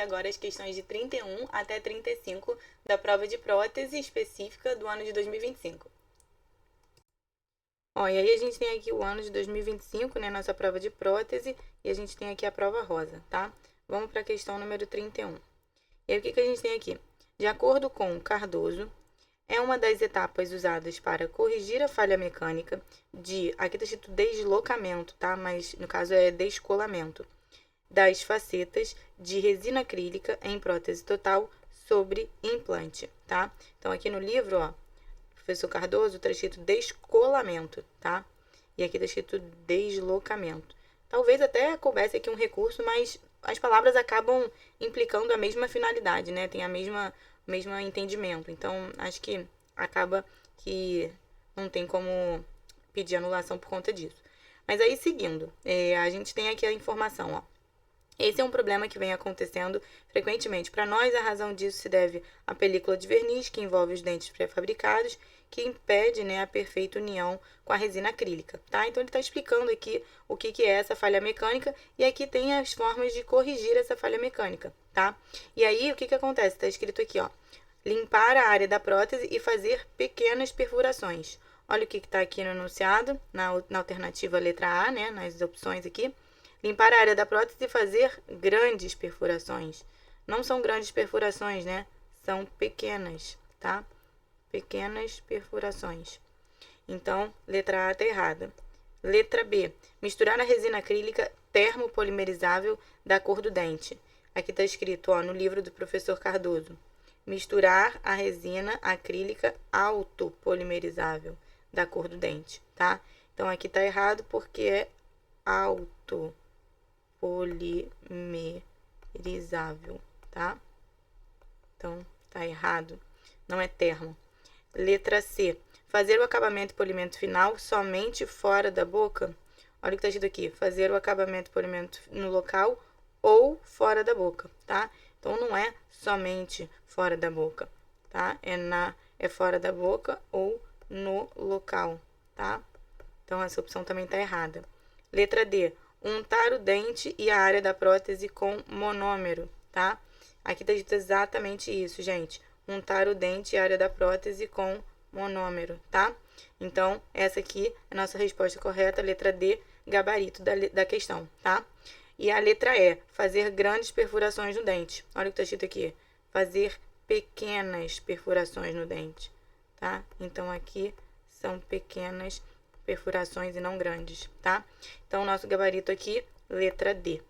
agora as questões de 31 até 35 da prova de prótese específica do ano de 2025. Ó, e aí a gente tem aqui o ano de 2025, né, nossa prova de prótese, e a gente tem aqui a prova rosa, tá? Vamos para a questão número 31. E aí o que a gente tem aqui? De acordo com Cardoso, é uma das etapas usadas para corrigir a falha mecânica de, aqui está escrito deslocamento, tá? Mas no caso é descolamento, das facetas de resina acrílica em prótese total sobre implante, tá? Então aqui no livro, ó, professor Cardoso, está escrito descolamento, tá? E aqui está escrito deslocamento. Talvez até coubesse aqui um recurso, mas as palavras acabam implicando a mesma finalidade, né? Tem a mesmo entendimento. Então, acho que acaba que não tem como pedir anulação por conta disso. Mas aí, seguindo, a gente tem aqui a informação, ó. Esse é um problema que vem acontecendo frequentemente. Para nós, a razão disso se deve à película de verniz, que envolve os dentes pré-fabricados, que impede, né, a perfeita união com a resina acrílica, tá? Então, ele está explicando aqui o que é essa falha mecânica, e aqui tem as formas de corrigir essa falha mecânica, tá? E aí, o que acontece? Está escrito aqui, ó, limpar a área da prótese e fazer pequenas perfurações. Olha o que está aqui no enunciado, na alternativa letra A, né, nas opções aqui. Limpar a área da prótese e fazer grandes perfurações. Não são grandes perfurações, né? São pequenas, tá? Pequenas perfurações. Então, letra A está errada. Letra B. Misturar a resina acrílica termopolimerizável da cor do dente. Aqui está escrito, ó, no livro do professor Cardoso. Misturar a resina acrílica autopolimerizável da cor do dente, tá? Então, aqui está errado porque é autopolimerizável, tá? Então, tá errado. Não é termo. Letra C. Fazer o acabamento e polimento final somente fora da boca. Olha o que está escrito aqui. Fazer o acabamento e polimento no local ou fora da boca, tá? Então, não é somente fora da boca, tá? É fora da boca ou no local, tá? Então, essa opção também está errada. Letra D. Untar o dente e a área da prótese com monômero, tá? Aqui está dito exatamente isso, gente. Untar o dente e a área da prótese com monômero, tá? Então, essa aqui é a nossa resposta correta, letra D, gabarito da questão, tá? E a letra E, fazer grandes perfurações no dente. Olha o que está escrito aqui. Fazer pequenas perfurações no dente, tá? Então, aqui são pequenas perfurações e não grandes, tá? Então, o nosso gabarito aqui, letra D.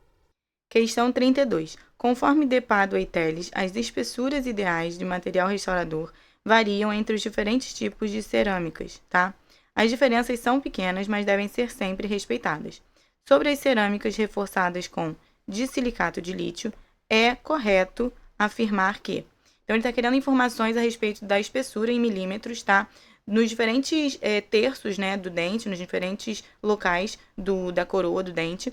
Questão 32. Conforme Depado e Teles, as espessuras ideais de material restaurador variam entre os diferentes tipos de cerâmicas, tá? As diferenças são pequenas, mas devem ser sempre respeitadas. Sobre as cerâmicas reforçadas com disilicato de lítio, é correto afirmar que... Então, ele está querendo informações a respeito da espessura em milímetros, tá? Nos diferentes terços, né, do dente, nos diferentes locais da coroa do dente,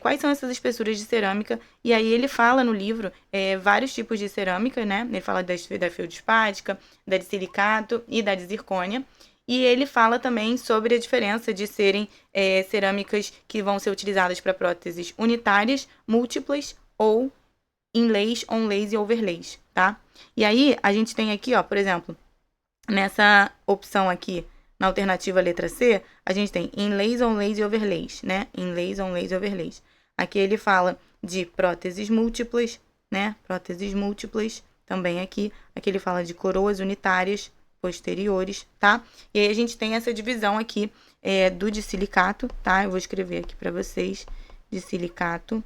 quais são essas espessuras de cerâmica, e aí ele fala no livro vários tipos de cerâmica, né, ele fala da feldspática, da de silicato e da de zircônia, e ele fala também sobre a diferença de serem cerâmicas que vão ser utilizadas para próteses unitárias, múltiplas ou inlays, onlays e overlays, tá? E aí a gente tem aqui, ó, por exemplo, nessa opção aqui, na alternativa letra C, a gente tem inlays, onlays e overlays, né? Inlays, onlays e overlays. Aqui ele fala de próteses múltiplas, né? Próteses múltiplas, também aqui. Aqui ele fala de coroas unitárias posteriores, tá? E aí a gente tem essa divisão aqui do disilicato, tá? Eu vou escrever aqui para vocês. Disilicato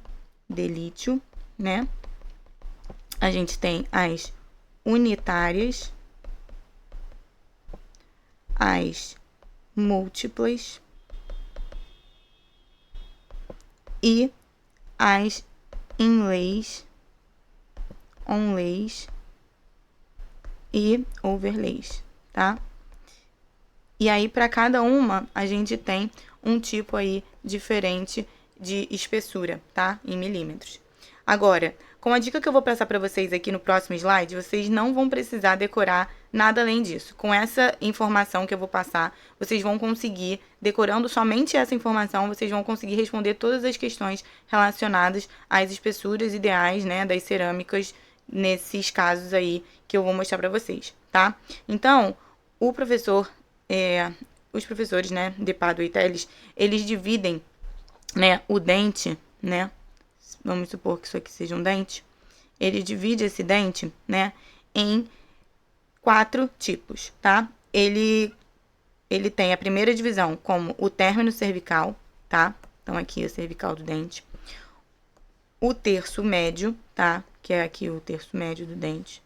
de lítio, né? A gente tem as unitárias, as múltiplas e as inlays, onlays e overlays, tá? E aí, para cada uma, a gente tem um tipo aí diferente de espessura, tá? Em milímetros. Agora, com a dica que eu vou passar para vocês aqui no próximo slide, vocês não vão precisar decorar nada além disso. Com essa informação que eu vou passar, vocês vão conseguir, decorando somente essa informação, vocês vão conseguir responder todas as questões relacionadas às espessuras ideais, né, das cerâmicas, nesses casos aí que eu vou mostrar para vocês, tá? Então, os professores, né, de Pádua e Telles, eles dividem, né, o dente, né, vamos supor que isso aqui seja um dente, ele divide esse dente, né, em 4 tipos, tá? Ele tem a primeira divisão como o término cervical, tá? Então, aqui é o cervical do dente. O terço médio, tá? Que é aqui o terço médio do dente.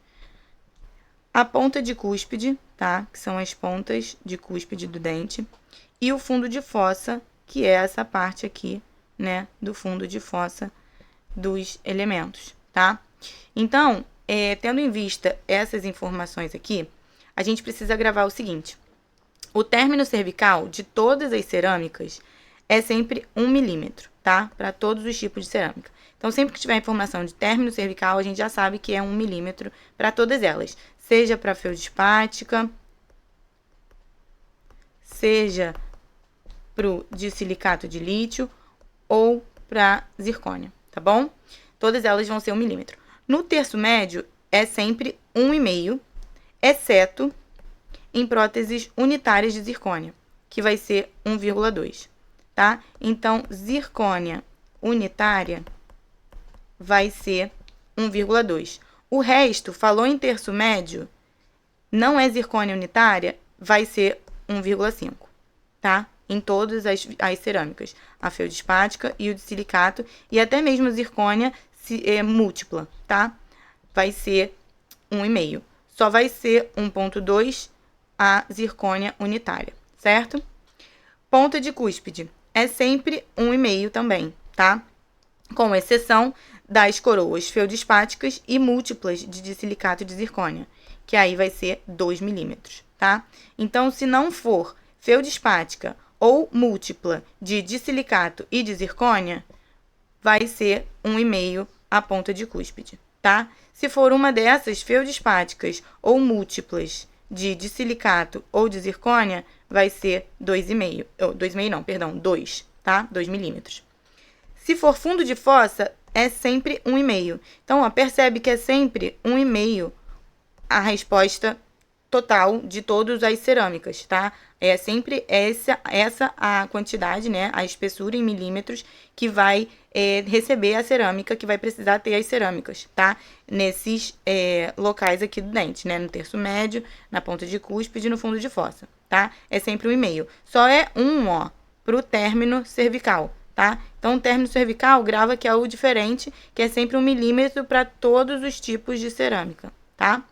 A ponta de cúspide, tá? Que são as pontas de cúspide do dente. E o fundo de fossa, que é essa parte aqui, né? Do fundo de fossa dos elementos, tá? Então, tendo em vista essas informações aqui, a gente precisa gravar o seguinte. O término cervical de todas as cerâmicas é sempre 1 milímetro, tá? Para todos os tipos de cerâmica. Então, sempre que tiver informação de término cervical, a gente já sabe que é 1 milímetro para todas elas. Seja para feldspática, seja para o disilicato de lítio ou para zircônia, tá bom? Todas elas vão ser 1 milímetro. No terço médio, é sempre 1,5, exceto em próteses unitárias de zircônia, que vai ser 1,2, tá? Então, zircônia unitária vai ser 1,2. O resto, falou em terço médio, não é zircônia unitária, vai ser 1,5, tá? Em todas as cerâmicas, a feldspática e o de silicato, e até mesmo a zircônia múltipla, tá? Vai ser 1,5. Só vai ser 1,2 a zircônia unitária, certo? Ponta de cúspide é sempre 1,5 também, tá? Com exceção das coroas feldspáticas e múltiplas de disilicato de zircônia, que aí vai ser 2 milímetros, tá? Então, se não for feldspática ou múltipla de disilicato e de zircônia, vai ser 1,5 a ponta de cúspide, tá? Se for uma dessas feldspáticas ou múltiplas de disilicato ou de zircônia, vai ser 2,5. 2,5 não, perdão, 2, tá? 2 milímetros. Se for fundo de fossa, é sempre 1,5. Então, ó, percebe que é sempre 1,5 a resposta total de todas as cerâmicas, tá? É sempre essa a quantidade, né? A espessura em milímetros que vai receber a cerâmica, que vai precisar ter as cerâmicas, tá? Nesses locais aqui do dente, né? No terço médio, na ponta de cúspide e no fundo de fossa, tá? É sempre 1,5. Só é 1, ó, pro término cervical, tá? Então, o término cervical, grava que é o diferente, que é sempre 1 milímetro para todos os tipos de cerâmica, tá?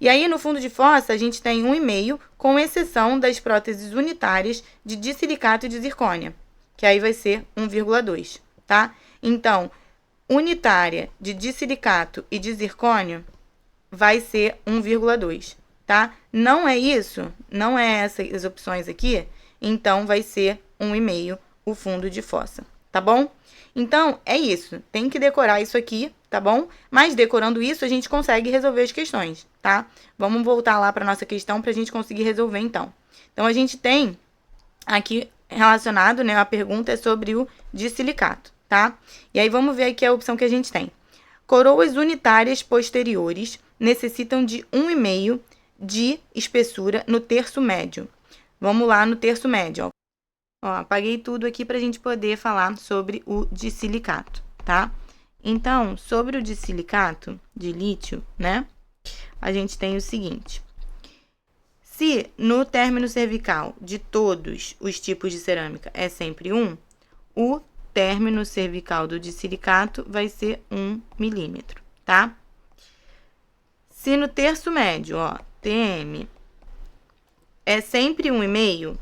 E aí, no fundo de fossa, a gente tem 1,5, com exceção das próteses unitárias de disilicato e de zircônia, que aí vai ser 1,2, tá? Então, unitária de disilicato e de zircônio vai ser 1,2, tá? Não é isso, não é essas opções aqui, então vai ser 1,5 o fundo de fossa, tá bom? Então, é isso. Tem que decorar isso aqui, tá bom? Mas decorando isso, a gente consegue resolver as questões, tá? Vamos voltar lá para nossa questão para a gente conseguir resolver, então. Então, a gente tem aqui relacionado, né? A pergunta é sobre o disilicato, tá? E aí, vamos ver aqui a opção que a gente tem. Coroas unitárias posteriores necessitam de 1,5 de espessura no terço médio. Vamos lá no terço médio, ó. Ó, apaguei tudo aqui para a gente poder falar sobre o disilicato, tá? Então, sobre o disilicato de lítio, né? A gente tem o seguinte. Se no término cervical de todos os tipos de cerâmica é sempre 1, o término cervical do disilicato vai ser 1 milímetro, tá? Se no terço médio, ó, TM, é sempre 1,5,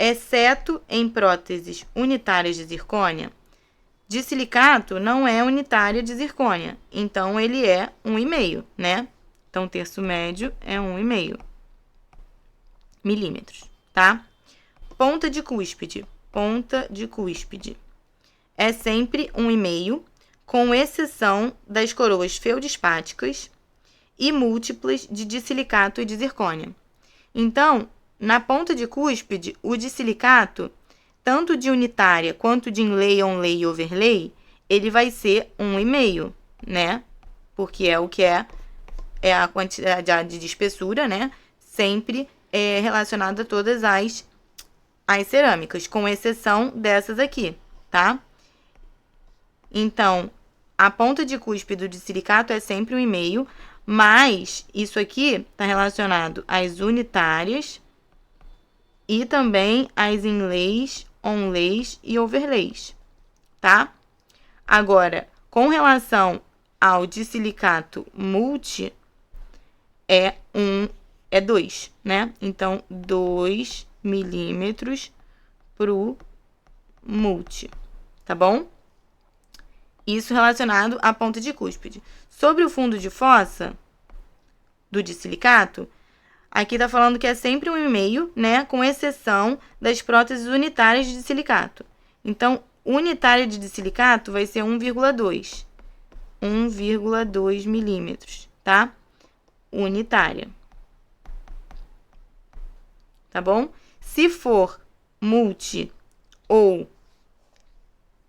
exceto em próteses unitárias de zircônia, disilicato não é unitária de zircônia, então ele é 1,5, né? Então, o terço médio é 1,5 milímetros, tá? Ponta de cúspide é sempre 1,5, com exceção das coroas feldspáticas e múltiplas de dissilicato e de zircônia. Então, na ponta de cúspide, o dissilicato, tanto de unitária quanto de inlay, onlay e overlay, ele vai ser 1,5, né? Porque é o que é a quantidade de espessura, né? Sempre relacionada a todas as cerâmicas, com exceção dessas aqui, tá? Então, a ponta de cúspide do dissilicato é sempre 1,5, mas isso aqui está relacionado às unitárias e também às inlays, onlays e overlays, tá? Agora, com relação ao dissilicato multi, é 2, né? Então, 2 milímetros pro multi, tá bom? Isso relacionado à ponta de cúspide. Sobre o fundo de fossa do dissilicato, aqui tá falando que é sempre 1,5, né? Com exceção das próteses unitárias de dissilicato. Então, unitária de dissilicato vai ser 1,2. 1,2 milímetros, tá? Unitária. Tá bom? Se for multi ou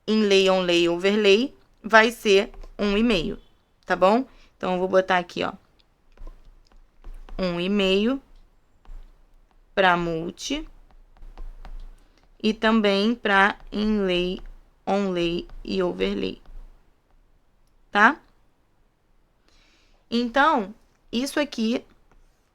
inlay, onlay, overlay, vai ser 1,5, tá bom? Então, eu vou botar aqui, ó, 1,5 para multi e também para inlay, onlay e overlay, tá? Então, isso aqui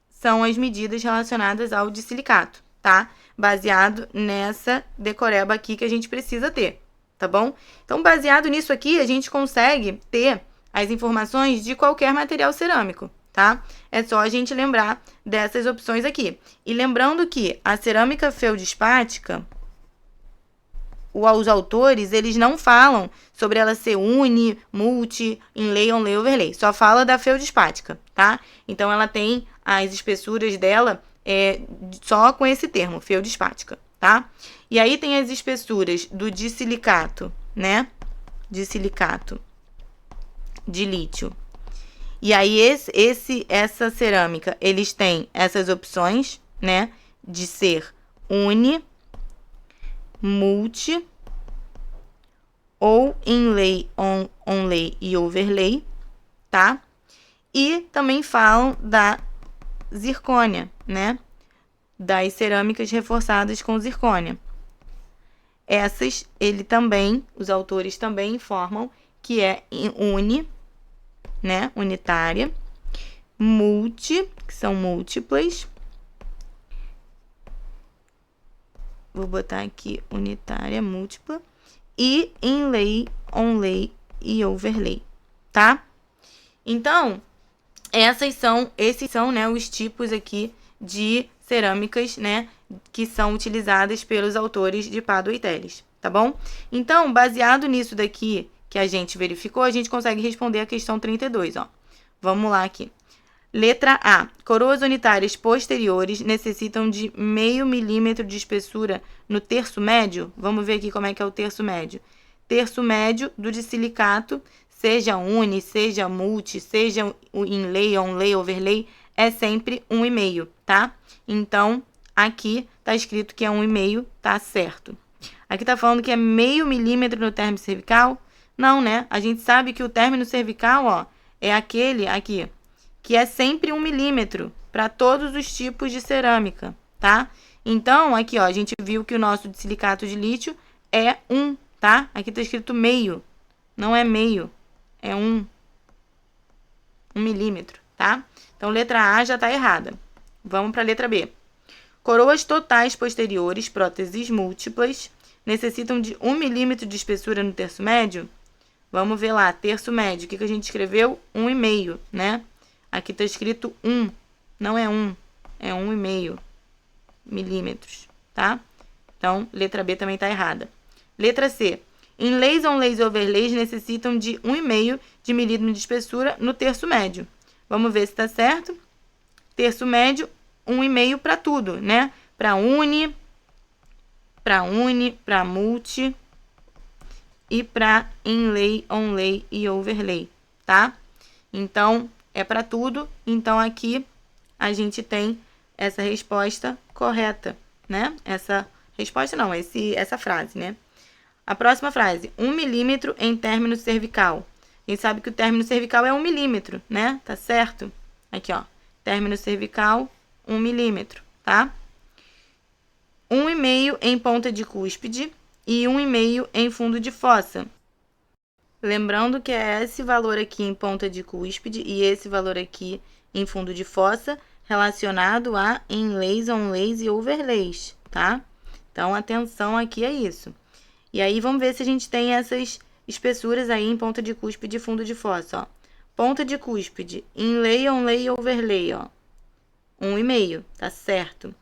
são as medidas relacionadas ao dissilicato, tá? Baseado nessa decoreba aqui que a gente precisa ter, tá bom? Então, baseado nisso aqui, a gente consegue ter as informações de qualquer material cerâmico, tá? É só a gente lembrar dessas opções aqui. E lembrando que a cerâmica feldspática, os autores, eles não falam sobre ela ser uni, multi, inlay, onlay, overlay. Só fala da feldspática, tá? Então, ela tem as espessuras dela só com esse termo, feldspática, tá? E aí tem as espessuras do dissilicato, né? Dissilicato de lítio. E aí essa cerâmica, eles têm essas opções, né? De ser uni, multi ou inlay, onlay e overlay, tá? E também falam da zircônia, né? Das cerâmicas reforçadas com zircônia. Essas, os autores também informam que é uni, né? Unitária, multi, que são múltiplas. Vou botar aqui unitária, múltipla. E inlay, onlay e overlay, tá? Então, esses são, né, os tipos aqui de cerâmicas, né, que são utilizadas pelos autores de Pádua e Telles, tá bom? Então, baseado nisso daqui que a gente verificou, a gente consegue responder a questão 32, ó. Vamos lá aqui. Letra A. Coroas unitárias posteriores necessitam de 0,5 milímetro de espessura no terço médio. Vamos ver aqui como é que é o terço médio. Terço médio do dissilicato, seja uni, seja multi, seja inlay, onlay, overlay, é sempre 1,5, tá? Então, aqui tá escrito que é 1,5, tá certo. Aqui tá falando que é 0,5 milímetro no término cervical. Não, né? A gente sabe que o término cervical, ó, é aquele aqui, que é sempre 1 milímetro para todos os tipos de cerâmica, tá? Então, aqui, ó, a gente viu que o nosso dissilicato de lítio é 1, tá? Aqui tá escrito meio, não é meio, é 1 milímetro, tá? Então, letra A já tá errada. Vamos para a letra B. Coroas totais posteriores, próteses múltiplas, necessitam de 1 milímetro de espessura no terço médio? Vamos ver lá, terço médio. O que a gente escreveu? 1,5, né? Aqui está escrito 1. Não é 1, é 1,5 milímetros, tá? Então, letra B também está errada. Letra C. Inlays, onlays e overlays necessitam de 1,5 de milímetro de espessura no terço médio. Vamos ver se está certo. Terço médio, 1,5 para tudo, né? Para uni, para multi e para inlay, onlay e overlay, tá? Então, é para tudo. Então, aqui a gente tem essa resposta correta, né? Essa resposta não, essa frase, né? A próxima frase, 1 milímetro em término cervical. A gente sabe que o término cervical é 1 milímetro, né? Tá certo? Aqui, ó. Término cervical, 1 milímetro, tá? 1,5 em ponta de cúspide e 1,5 em fundo de fossa. Lembrando que é esse valor aqui em ponta de cúspide e esse valor aqui em fundo de fossa relacionado a inlays, onlays e overlays, tá? Então, atenção aqui a isso. E aí, vamos ver se a gente tem essas espessuras aí em ponta de cúspide e fundo de fossa, ó. Ponta de cúspide, inlay, onlay e overlay, ó. 1,5, tá certo.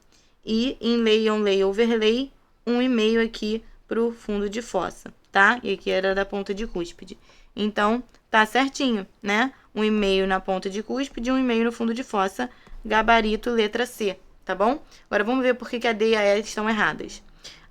E inlay, onlay, overlay, 1,5 aqui pro fundo de fossa, tá? E aqui era da ponta de cúspide. Então, tá certinho, né? 1,5 na ponta de cúspide e 1,5 no fundo de fossa, gabarito letra C, tá bom? Agora, vamos ver por que a D e a E estão erradas.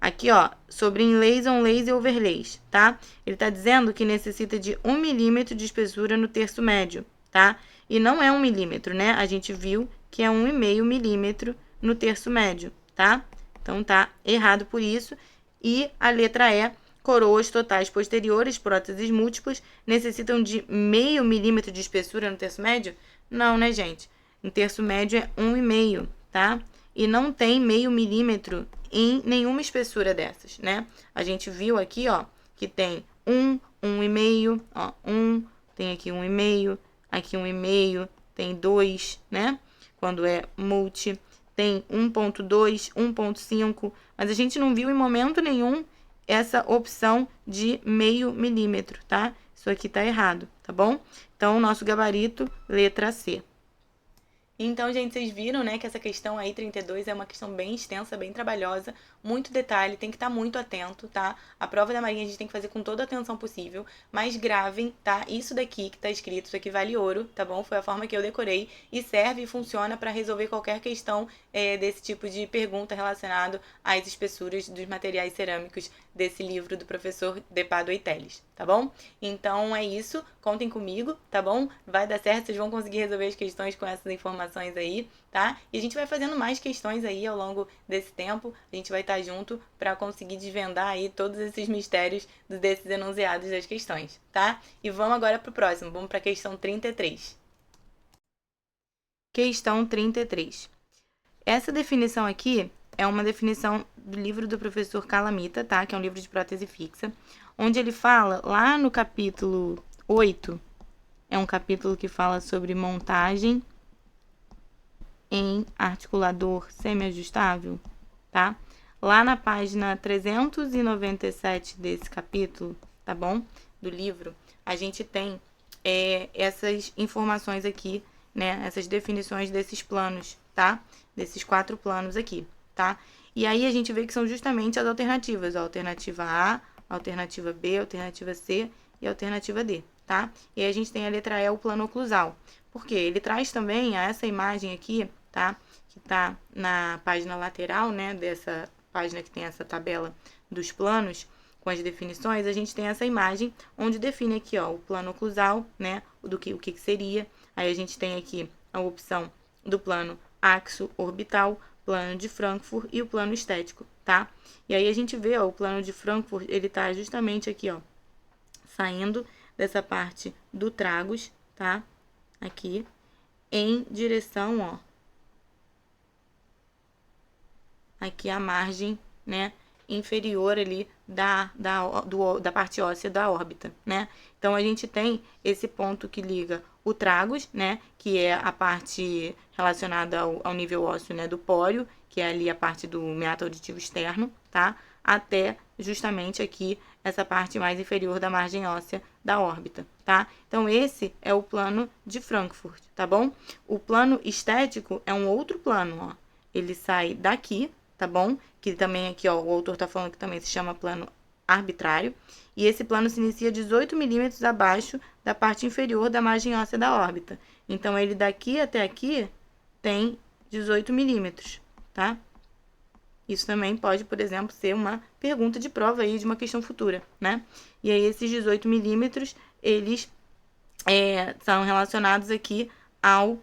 Aqui, ó, sobre inlays, onlays e overlays, tá? Ele tá dizendo que necessita de 1 milímetro de espessura no terço médio, tá? E não é 1 milímetro, né? A gente viu que é 1,5 milímetro no terço médio, tá? Então, tá errado por isso. E a letra E, coroas totais posteriores, próteses múltiplas, necessitam de 0,5 milímetro de espessura no terço médio? Não, né, gente? No terço médio é 1,5, tá? E não tem 0,5 milímetro em nenhuma espessura dessas, né? A gente viu aqui, ó, que tem 1,5, ó, 1, tem aqui 1,5, aqui 1,5, tem 2, né? Quando é multi, tem 1,2, 1,5, mas a gente não viu em momento nenhum essa opção de 0,5 milímetro, tá? Isso aqui tá errado, tá bom? Então, nosso gabarito, letra C. Então, gente, vocês viram, né, que essa questão aí, 32, é uma questão bem extensa, bem trabalhosa, muito detalhe, tem que estar muito atento, tá? A prova da Marinha a gente tem que fazer com toda a atenção possível, mas gravem, tá? Isso daqui que tá escrito, isso aqui vale ouro, tá bom? Foi a forma que eu decorei e serve e funciona para resolver qualquer questão desse tipo de pergunta relacionado às espessuras dos materiais cerâmicos desse livro do professor Depadua e Teles, tá bom? Então, é isso, contem comigo, tá bom? Vai dar certo, vocês vão conseguir resolver as questões com essas informações aí, tá? E a gente vai fazendo mais questões aí ao longo desse tempo, a gente vai estar junto para conseguir desvendar aí todos esses mistérios desses enunciados das questões, tá? E vamos agora para o próximo, vamos para a questão 33. Questão 33. Essa definição aqui é uma definição do livro do professor Calamita, tá? Que é um livro de prótese fixa, onde ele fala lá no capítulo 8, é um capítulo que fala sobre montagem em articulador semiajustável, tá? Lá na página 397 desse capítulo, tá bom? Do livro, a gente tem essas informações aqui, né? Essas definições desses planos, tá? Desses 4 planos aqui, tá? E aí a gente vê que são justamente as alternativas, a alternativa A, a alternativa B, a alternativa C e a alternativa D, tá? E aí a gente tem a letra E, o plano oclusal. Por quê? Ele traz também essa imagem aqui, tá? Que tá na página lateral, né? Dessa página que tem essa tabela dos planos com as definições, a gente tem essa imagem onde define aqui, ó, o plano oclusal, né? O que seria. Aí a gente tem aqui a opção do plano axo-orbital, plano de Frankfurt e o plano estético, tá? E aí a gente vê, ó, o plano de Frankfurt, ele tá justamente aqui, ó, saindo dessa parte do tragus, tá? Aqui, em direção, ó, aqui a margem, né, inferior ali da parte óssea da órbita, né? Então, a gente tem esse ponto que liga o tragus, né, que é a parte relacionada ao nível ósseo, né, do póreo, que é ali a parte do meato auditivo externo, tá? Até justamente aqui essa parte mais inferior da margem óssea da órbita, tá? Então, esse é o plano de Frankfurt, tá bom? O plano estético é um outro plano, ó. Ele sai daqui, tá bom? Que também aqui, ó, o autor tá falando que também se chama plano arbitrário. E esse plano se inicia 18 milímetros abaixo da parte inferior da margem óssea da órbita. Então, ele daqui até aqui tem 18 milímetros, tá? Isso também pode, por exemplo, ser uma pergunta de prova aí de uma questão futura, né? E aí esses 18 milímetros, eles são relacionados aqui ao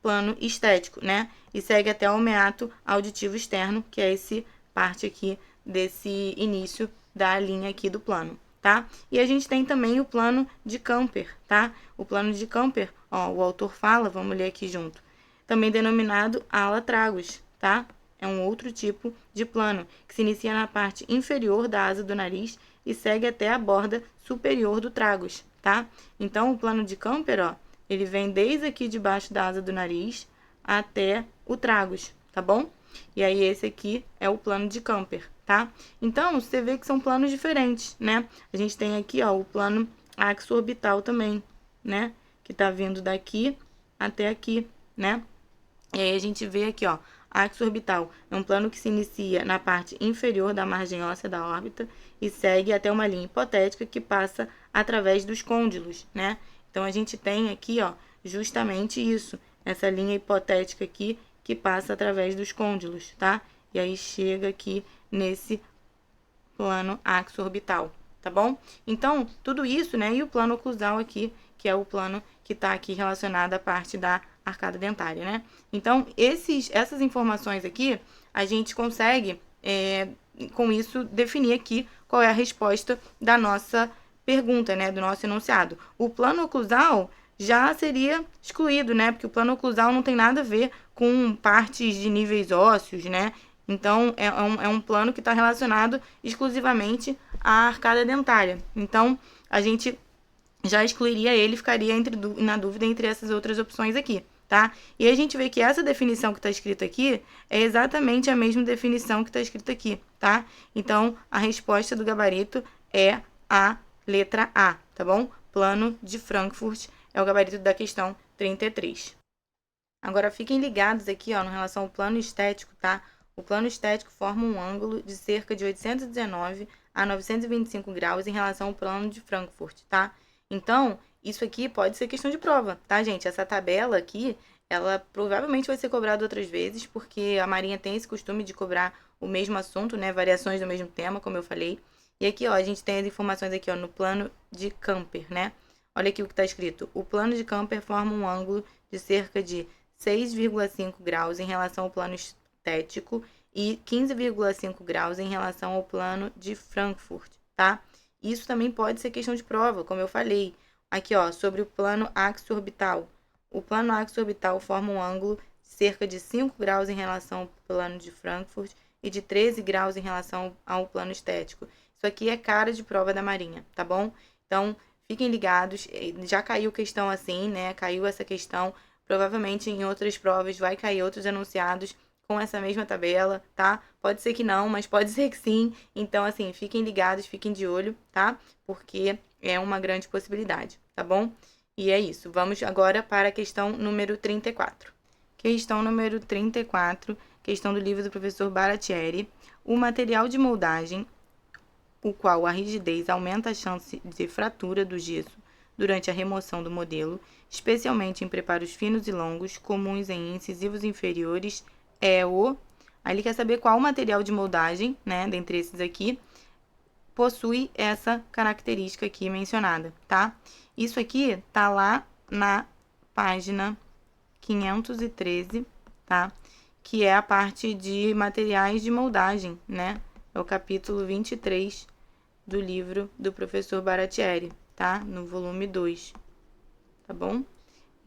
plano estético, né? E segue até o meato auditivo externo, que é esse parte aqui desse início da linha aqui do plano, tá? E a gente tem também o plano de Camper, tá? O plano de Camper, ó, o autor fala, vamos ler aqui junto, também denominado ala tragus, tá? É um outro tipo de plano, que se inicia na parte inferior da asa do nariz e segue até a borda superior do tragus, tá? Então, o plano de Camper, ó, ele vem desde aqui debaixo da asa do nariz até o tragus, tá bom? E aí, esse aqui é o plano de Camper, tá? Então, você vê que são planos diferentes, né? A gente tem aqui, ó, o plano axo-orbital também, né? Que tá vindo daqui até aqui, né? E aí, a gente vê aqui, ó, axo-orbital é um plano que se inicia na parte inferior da margem óssea da órbita e segue até uma linha hipotética que passa através dos côndilos, né? Então, a gente tem aqui, ó, justamente isso, essa linha hipotética aqui que passa através dos côndilos, tá? E aí chega aqui nesse plano axo-orbital, tá bom? Então, tudo isso, né? E o plano oclusal aqui, que é o plano que tá aqui relacionado à parte da arcada dentária, né? Então, essas informações aqui, a gente consegue, com isso, definir aqui qual é a resposta da nossa pergunta, né? Do nosso enunciado. O plano oclusal já seria excluído, né? Porque o plano oclusal não tem nada a ver com partes de níveis ósseos, né? Então, é um plano que está relacionado exclusivamente à arcada dentária. Então, a gente já excluiria ele, ficaria na dúvida entre essas outras opções aqui, tá? E a gente vê que essa definição que está escrita aqui é exatamente a mesma definição que está escrita aqui, tá? Então, a resposta do gabarito é a letra A, tá bom? Plano de Frankfurt é o gabarito da questão 33. Agora, fiquem ligados aqui, ó, em relação ao plano estético, tá? O plano estético forma um ângulo de cerca de 819 a 925 graus em relação ao plano de Frankfurt, tá? Então, isso aqui pode ser questão de prova, tá, gente? Essa tabela aqui, ela provavelmente vai ser cobrada outras vezes, porque a Marinha tem esse costume de cobrar o mesmo assunto, né? Variações do mesmo tema, como eu falei. E aqui, ó, a gente tem as informações aqui, ó, no plano de Camper, né? Olha aqui o que está escrito. O plano de Camper forma um ângulo de cerca de 6,5 graus em relação ao plano estético e 15,5 graus em relação ao plano de Frankfurt, tá? Isso também pode ser questão de prova, como eu falei. Aqui, ó, sobre o plano axo-orbital. O plano axo-orbital forma um ângulo de cerca de 5 graus em relação ao plano de Frankfurt e de 13 graus em relação ao plano estético. Isso aqui é cara de prova da Marinha, tá bom? Então, fiquem ligados. Já caiu questão assim, né? Caiu essa questão. Provavelmente em outras provas vai cair outros enunciados com essa mesma tabela, tá? Pode ser que não, mas pode ser que sim. Então, assim, fiquem ligados, fiquem de olho, tá? Porque é uma grande possibilidade, tá bom? E é isso. Vamos agora para a questão número 34. Questão número 34, questão do livro do professor Baratieri. O material de moldagem, o qual a rigidez aumenta a chance de fratura do gesso durante a remoção do modelo, especialmente em preparos finos e longos, comuns em incisivos inferiores, é o... Aí ele quer saber qual material de moldagem, né, dentre esses aqui, possui essa característica aqui mencionada, tá? Isso aqui tá lá na página 513, tá? Que é a parte de materiais de moldagem, né? É o capítulo 23 do livro do professor Baratieri, tá? No volume 2, tá bom?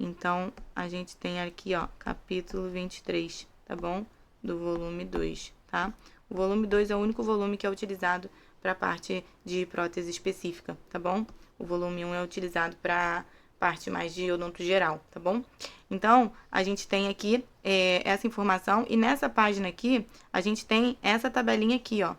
Então, a gente tem aqui, ó, capítulo 23, tá bom? Do volume 2, tá? O volume 2 é o único volume que é utilizado para a parte de prótese específica, tá bom? O volume 1 é utilizado para parte mais de odonto geral, tá bom? Então, a gente tem aqui essa informação e nessa página aqui, a gente tem essa tabelinha aqui, ó. A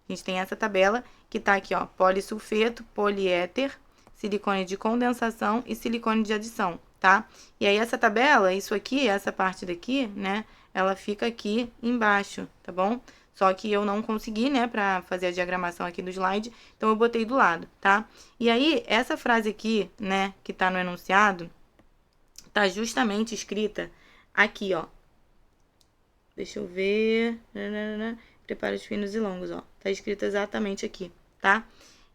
gente tem essa tabela que tá aqui, ó, polissulfeto, poliéter, silicone de condensação e silicone de adição, tá? E aí, essa tabela, isso aqui, essa parte daqui, né, ela fica aqui embaixo, tá bom? Só que eu não consegui, né, pra fazer a diagramação aqui do slide, então eu botei do lado, tá? E aí, essa frase aqui, né, que tá no enunciado, tá justamente escrita aqui, ó, Deixa eu ver. Prepara os finos e longos, ó. Tá escrito exatamente aqui, tá?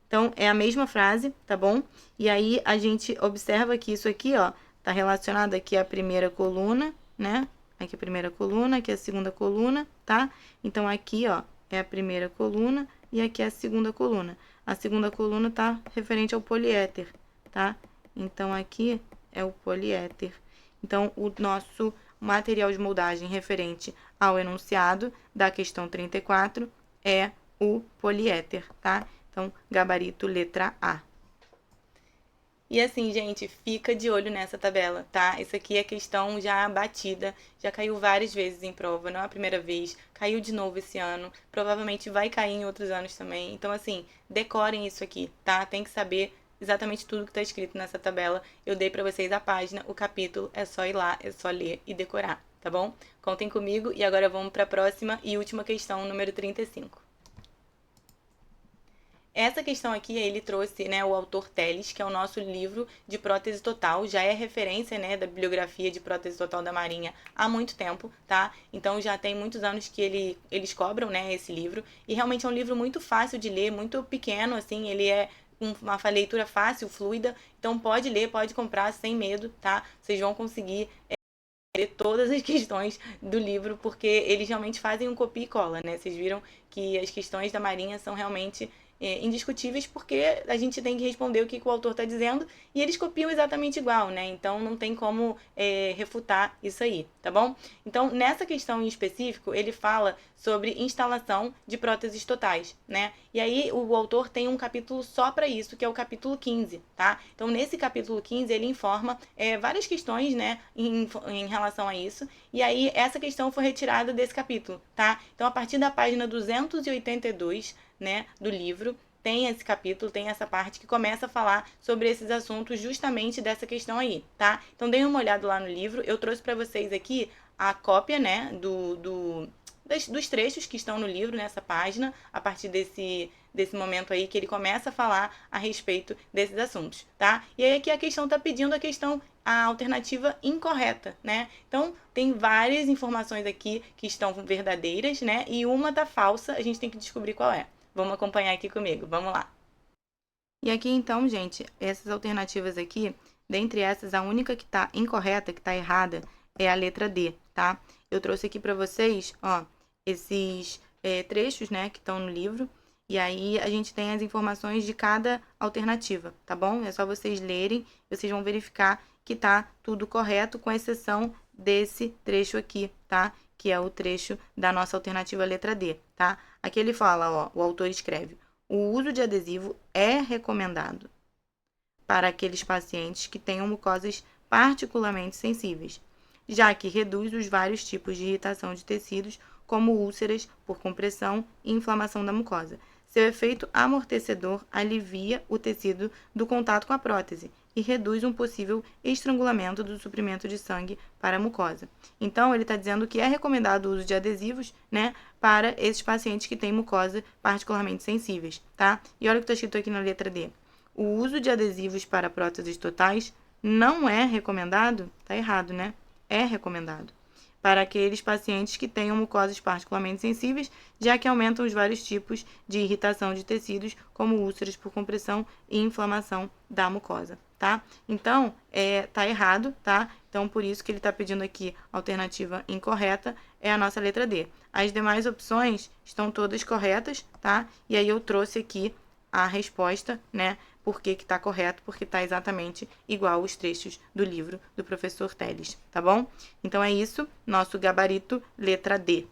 Então, é a mesma frase, tá bom? E aí, a gente observa que isso aqui, ó, tá relacionado aqui à primeira coluna, né? Aqui a primeira coluna, aqui a segunda coluna, tá? Então, aqui, ó, é a primeira coluna e aqui é a segunda coluna. A segunda coluna tá referente ao poliéter, tá? Então, aqui é o poliéter. Então, o nosso material de moldagem referente ao enunciado da questão 34 é o poliéter, tá? Então, gabarito letra A. E assim, gente, fica de olho nessa tabela, tá? Isso aqui é questão já batida, já caiu várias vezes em prova, não é a primeira vez, caiu de novo esse ano, provavelmente vai cair em outros anos também. Então, assim, decorem isso aqui, tá? Tem que saber exatamente tudo que está escrito nessa tabela. Eu dei para vocês a página, o capítulo, é só ir lá, é só ler e decorar, tá bom? Contem comigo e agora vamos para a próxima e última questão, número 35. Essa questão aqui, ele trouxe, né, o autor Teles, que é o nosso livro de prótese total, já é referência, né, da bibliografia de prótese total da Marinha há muito tempo, tá? Então já tem muitos anos que eles cobram, né, esse livro, e realmente é um livro muito fácil de ler, muito pequeno, assim, ele é uma leitura fácil, fluida, então pode ler, pode comprar sem medo, tá? Vocês vão conseguir ler todas as questões do livro, porque eles realmente fazem um copia e cola, né? Vocês viram que as questões da Marinha são realmente indiscutíveis, porque a gente tem que responder o que o autor está dizendo e eles copiam exatamente igual, né? Então não tem como refutar isso aí, tá bom? Então, nessa questão em específico, ele fala sobre instalação de próteses totais, né? E aí o autor tem um capítulo só para isso, que é o capítulo 15, tá? Então, nesse capítulo 15, ele informa várias questões, né, em relação a isso. E aí, essa questão foi retirada desse capítulo, tá? Então, a partir da página 282, né, do livro, tem esse capítulo, tem essa parte que começa a falar sobre esses assuntos justamente dessa questão aí, tá? Então, deem uma olhada lá no livro. Eu trouxe para vocês aqui a cópia, né, dos trechos que estão no livro, nessa página, a partir desse momento aí que ele começa a falar a respeito desses assuntos, tá? E aí aqui a questão tá pedindo a alternativa incorreta, né? Então, tem várias informações aqui que estão verdadeiras, né? E uma tá falsa, a gente tem que descobrir qual é. Vamos acompanhar aqui comigo, vamos lá. E aqui então, gente, essas alternativas aqui, dentre essas, a única que tá incorreta, que tá errada, é a letra D, tá? Eu trouxe aqui para vocês, ó, esses trechos, né, que estão no livro, e aí a gente tem as informações de cada alternativa, tá bom? É só vocês lerem, vocês vão verificar que tá tudo correto, com exceção desse trecho aqui, tá? Que é o trecho da nossa alternativa letra D, tá? Aqui ele fala, ó, o autor escreve: o uso de adesivo é recomendado para aqueles pacientes que tenham mucosas particularmente sensíveis, já que reduz os vários tipos de irritação de tecidos, como úlceras por compressão e inflamação da mucosa. Seu efeito amortecedor alivia o tecido do contato com a prótese e reduz um possível estrangulamento do suprimento de sangue para a mucosa. Então, ele está dizendo que é recomendado o uso de adesivos, né, para esses pacientes que têm mucosa particularmente sensíveis, tá? E olha o que está escrito aqui na letra D. O uso de adesivos para próteses totais não é recomendado? Tá errado, né? É recomendado para aqueles pacientes que tenham mucosas particularmente sensíveis, já que aumentam os vários tipos de irritação de tecidos, como úlceras por compressão e inflamação da mucosa, tá? Então, tá errado, tá? Então, por isso que ele está pedindo aqui a alternativa incorreta, é a nossa letra D. As demais opções estão todas corretas, tá? E aí eu trouxe aqui a resposta, né? Por que está correto? Porque está exatamente igual os trechos do livro do professor Teles, tá bom? Então é isso, nosso gabarito letra D.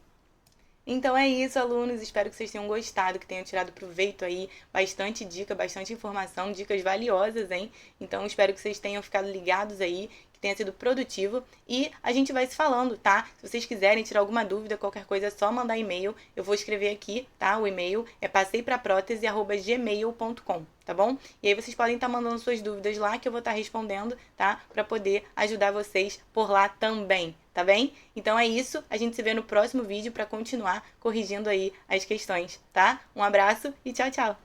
Então é isso, alunos. Espero que vocês tenham gostado, que tenham tirado proveito aí. Bastante dica, bastante informação, dicas valiosas, hein? Então espero que vocês tenham ficado ligados aí, que tenha sido produtivo. E a gente vai se falando, tá? Se vocês quiserem tirar alguma dúvida, qualquer coisa, é só mandar e-mail. Eu vou escrever aqui, tá? O e-mail é passeipraprotese@gmail.com, tá bom? E aí vocês podem estar mandando suas dúvidas lá, que eu vou estar respondendo, tá? Para poder ajudar vocês por lá também, tá bem? Então é isso, a gente se vê no próximo vídeo para continuar corrigindo aí as questões, tá? Um abraço e tchau, tchau!